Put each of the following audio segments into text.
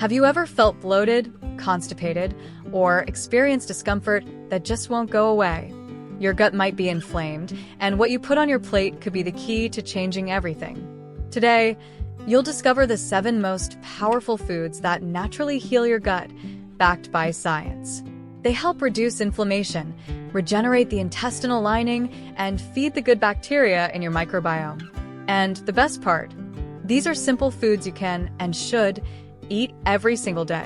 Have you ever felt bloated, constipated, or experienced discomfort that just won't go away? Your gut might be inflamed, and what you put on your plate could be the key to changing everything. Today, you'll discover the 7 most powerful foods that naturally heal your gut, backed by science. They help reduce inflammation, regenerate the intestinal lining, and feed the good bacteria in your microbiome. And the best part, these are simple foods you can and should eat every single day.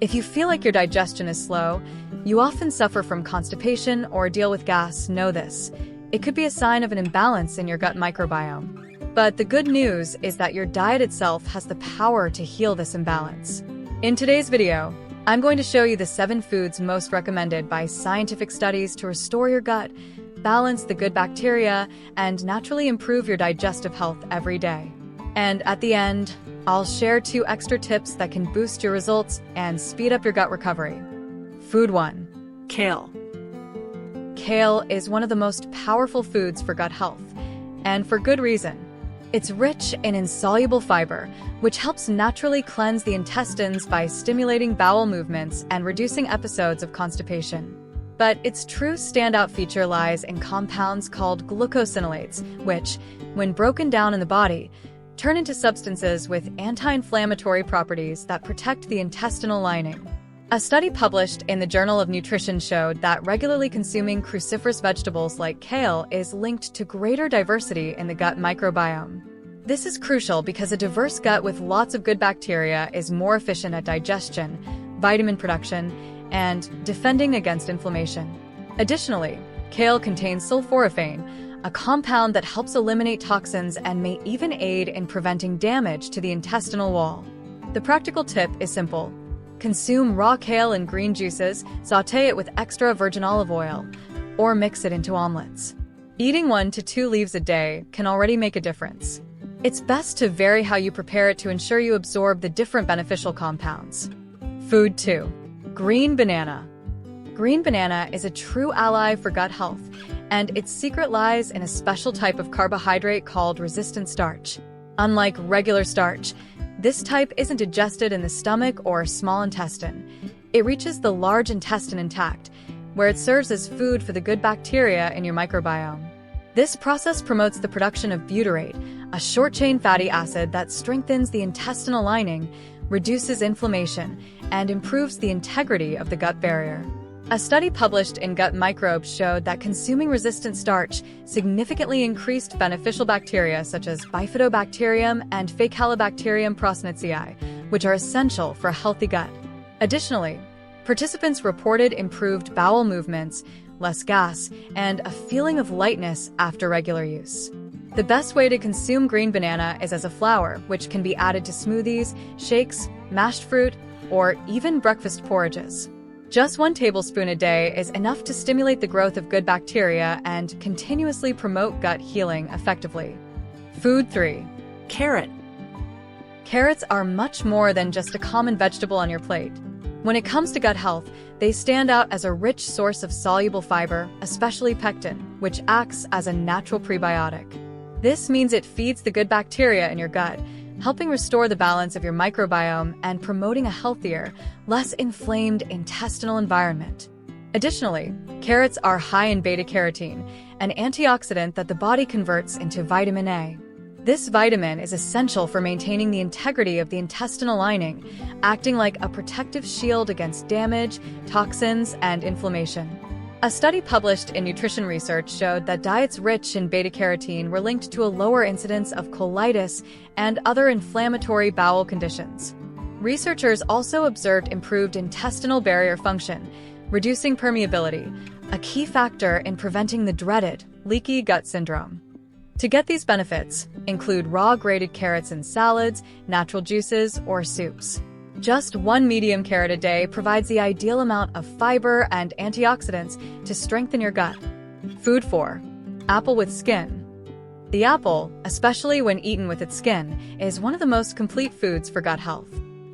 If you feel like your digestion is slow, you often suffer from constipation or deal with gas, know this. It could be a sign of an imbalance in your gut microbiome. But the good news is that your diet itself has the power to heal this imbalance. In today's video, I'm going to show you the 7 foods most recommended by scientific studies to restore your gut, balance the good bacteria, and naturally improve your digestive health every day. And at the end, I'll share 2 extra tips that can boost your results and speed up your gut recovery. Food 1. Kale. Kale is one of the most powerful foods for gut health, and for good reason. It's rich in insoluble fiber, which helps naturally cleanse the intestines by stimulating bowel movements and reducing episodes of constipation. But its true standout feature lies in compounds called glucosinolates, which, when broken down in the body, turn into substances with anti-inflammatory properties that protect the intestinal lining. A study published in the Journal of Nutrition showed that regularly consuming cruciferous vegetables like kale is linked to greater diversity in the gut microbiome. This is crucial because a diverse gut with lots of good bacteria is more efficient at digestion, vitamin production, and defending against inflammation. Additionally, kale contains sulforaphane, a compound that helps eliminate toxins and may even aid in preventing damage to the intestinal wall. The practical tip is simple. Consume raw kale in green juices, sauté it with extra virgin olive oil, or mix it into omelets. Eating 1 to 2 leaves a day can already make a difference. It's best to vary how you prepare it to ensure you absorb the different beneficial compounds. Food 2. Green banana. Green banana is a true ally for gut health, and its secret lies in a special type of carbohydrate called resistant starch. Unlike regular starch, this type isn't digested in the stomach or small intestine. It reaches the large intestine intact, where it serves as food for the good bacteria in your microbiome. This process promotes the production of butyrate, a short-chain fatty acid that strengthens the intestinal lining, reduces inflammation, and improves the integrity of the gut barrier. A study published in Gut Microbes showed that consuming resistant starch significantly increased beneficial bacteria such as Bifidobacterium and Faecalibacterium prosnitziae, which are essential for a healthy gut. Additionally, participants reported improved bowel movements, less gas, and a feeling of lightness after regular use. The best way to consume green banana is as a flour, which can be added to smoothies, shakes, mashed fruit, or even breakfast porridges. Just 1 tablespoon a day is enough to stimulate the growth of good bacteria and continuously promote gut healing effectively. Food 3. Carrot. Carrots are much more than just a common vegetable on your plate. When it comes to gut health, they stand out as a rich source of soluble fiber, especially pectin, which acts as a natural prebiotic. This means it feeds the good bacteria in your gut, helping restore the balance of your microbiome and promoting a healthier, less inflamed intestinal environment. Additionally, carrots are high in beta-carotene, an antioxidant that the body converts into vitamin A. This vitamin is essential for maintaining the integrity of the intestinal lining, acting like a protective shield against damage, toxins, and inflammation. A study published in Nutrition Research showed that diets rich in beta-carotene were linked to a lower incidence of colitis and other inflammatory bowel conditions. Researchers also observed improved intestinal barrier function, reducing permeability, a key factor in preventing the dreaded leaky gut syndrome. To get these benefits, include raw grated carrots in salads, natural juices, or soups. Just 1 medium carrot a day provides the ideal amount of fiber and antioxidants to strengthen your gut. Food 4. Apple with skin. The apple, especially when eaten with its skin, is one of the most complete foods for gut health.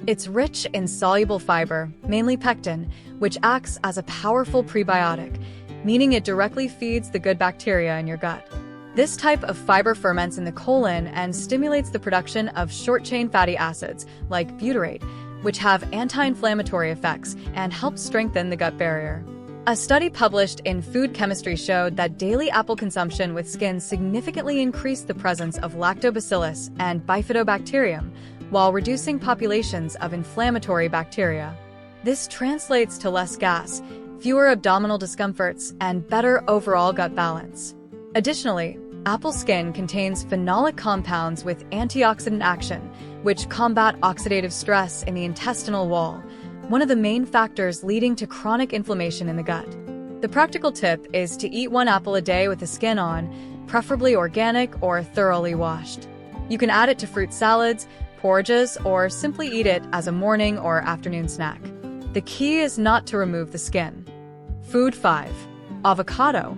It's rich in soluble fiber, mainly pectin, which acts as a powerful prebiotic, meaning it directly feeds the good bacteria in your gut. This type of fiber ferments in the colon and stimulates the production of short-chain fatty acids like butyrate, which have anti-inflammatory effects and help strengthen the gut barrier. A study published in Food Chemistry showed that daily apple consumption with skin significantly increased the presence of lactobacillus and bifidobacterium, while reducing populations of inflammatory bacteria. This translates to less gas, fewer abdominal discomforts, and better overall gut balance. Additionally, apple skin contains phenolic compounds with antioxidant action, which combat oxidative stress in the intestinal wall, one of the main factors leading to chronic inflammation in the gut. The practical tip is to eat one apple a day with the skin on, preferably organic or thoroughly washed. You can add it to fruit salads, porridges, or simply eat it as a morning or afternoon snack. The key is not to remove the skin. Food 5. Avocado.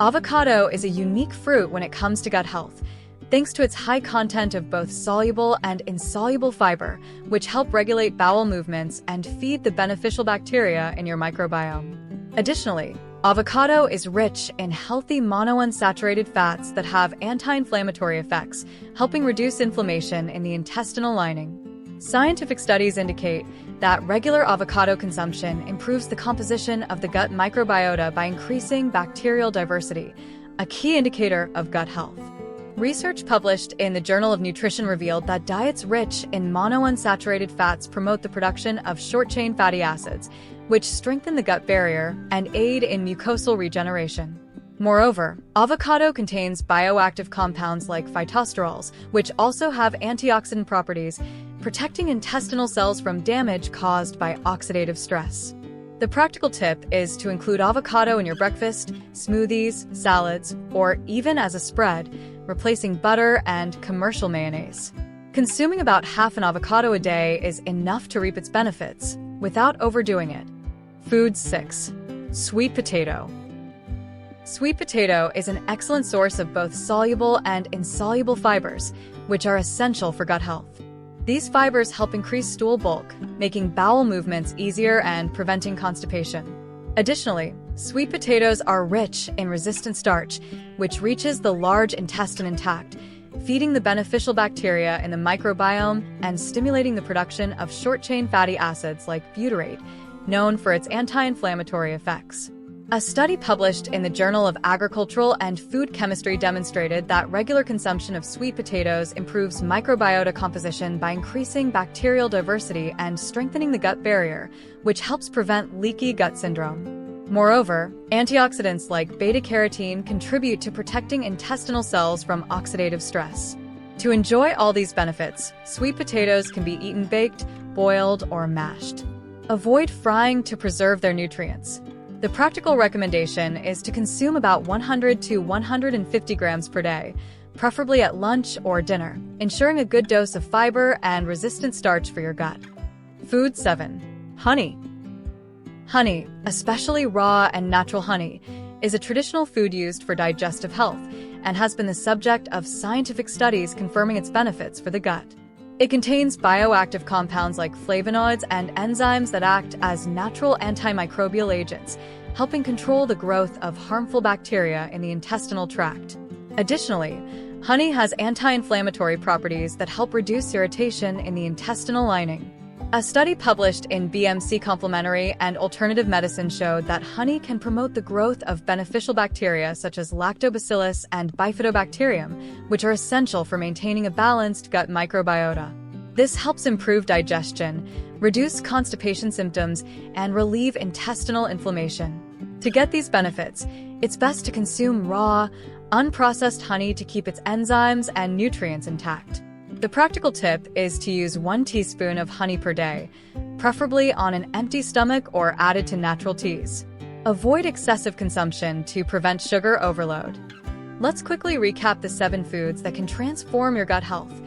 Avocado is a unique fruit when it comes to gut health, thanks to its high content of both soluble and insoluble fiber, which help regulate bowel movements and feed the beneficial bacteria in your microbiome. Additionally, avocado is rich in healthy monounsaturated fats that have anti-inflammatory effects, helping reduce inflammation in the intestinal lining. Scientific studies indicate that regular avocado consumption improves the composition of the gut microbiota by increasing bacterial diversity, a key indicator of gut health. Research published in the Journal of Nutrition revealed that diets rich in monounsaturated fats promote the production of short-chain fatty acids, which strengthen the gut barrier and aid in mucosal regeneration. Moreover, avocado contains bioactive compounds like phytosterols, which also have antioxidant properties, protecting intestinal cells from damage caused by oxidative stress. The practical tip is to include avocado in your breakfast, smoothies, salads, or even as a spread, replacing butter and commercial mayonnaise. Consuming about half an avocado a day is enough to reap its benefits, without overdoing it. Food 6. Sweet potato. Sweet potato is an excellent source of both soluble and insoluble fibers, which are essential for gut health. These fibers help increase stool bulk, making bowel movements easier and preventing constipation. Additionally, sweet potatoes are rich in resistant starch, which reaches the large intestine intact, feeding the beneficial bacteria in the microbiome and stimulating the production of short-chain fatty acids like butyrate, known for its anti-inflammatory effects. A study published in the Journal of Agricultural and Food Chemistry demonstrated that regular consumption of sweet potatoes improves microbiota composition by increasing bacterial diversity and strengthening the gut barrier, which helps prevent leaky gut syndrome. Moreover, antioxidants like beta-carotene contribute to protecting intestinal cells from oxidative stress. To enjoy all these benefits, sweet potatoes can be eaten baked, boiled, or mashed. Avoid frying to preserve their nutrients. The practical recommendation is to consume about 100 to 150 grams per day, preferably at lunch or dinner, ensuring a good dose of fiber and resistant starch for your gut. Food 7. Honey. Honey, especially raw and natural honey, is a traditional food used for digestive health and has been the subject of scientific studies confirming its benefits for the gut. It contains bioactive compounds like flavonoids and enzymes that act as natural antimicrobial agents, helping control the growth of harmful bacteria in the intestinal tract. Additionally, honey has anti-inflammatory properties that help reduce irritation in the intestinal lining. A study published in BMC Complementary and Alternative Medicine showed that honey can promote the growth of beneficial bacteria such as lactobacillus and bifidobacterium, which are essential for maintaining a balanced gut microbiota. This helps improve digestion, reduce constipation symptoms, and relieve intestinal inflammation. To get these benefits, it's best to consume raw, unprocessed honey to keep its enzymes and nutrients intact. The practical tip is to use 1 teaspoon of honey per day, preferably on an empty stomach or added to natural teas. Avoid excessive consumption to prevent sugar overload. Let's quickly recap the 7 foods that can transform your gut health.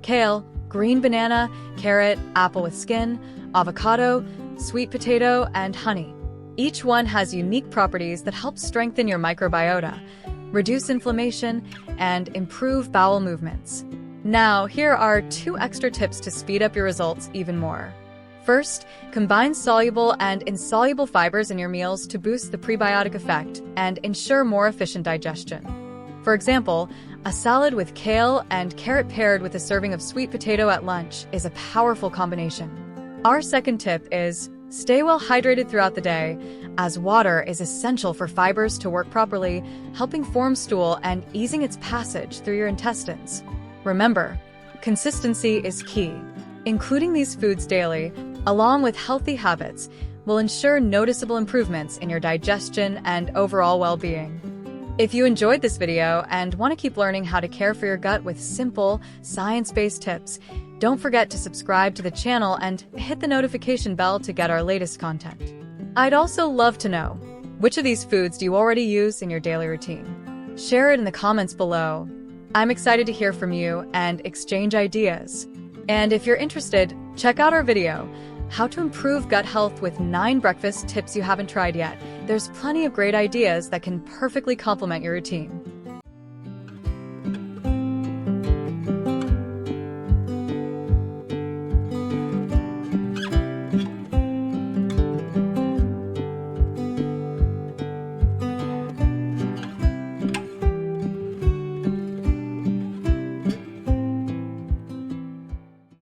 Kale, green banana, carrot, apple with skin, avocado, sweet potato, and honey. Each one has unique properties that help strengthen your microbiota, reduce inflammation, and improve bowel movements. Now, here are 2 extra tips to speed up your results even more. First, combine soluble and insoluble fibers in your meals to boost the prebiotic effect and ensure more efficient digestion. For example, a salad with kale and carrot paired with a serving of sweet potato at lunch is a powerful combination. Our second tip is stay well hydrated throughout the day, as water is essential for fibers to work properly, helping form stool and easing its passage through your intestines. Remember, consistency is key. Including these foods daily, along with healthy habits, will ensure noticeable improvements in your digestion and overall well-being. If you enjoyed this video and want to keep learning how to care for your gut with simple, science-based tips, don't forget to subscribe to the channel and hit the notification bell to get our latest content. I'd also love to know, which of these foods do you already use in your daily routine? Share it in the comments below. I'm excited to hear from you and exchange ideas. And if you're interested, check out our video, How to Improve Gut Health with 9 Breakfast Tips You Haven't Tried Yet. There's plenty of great ideas that can perfectly complement your routine.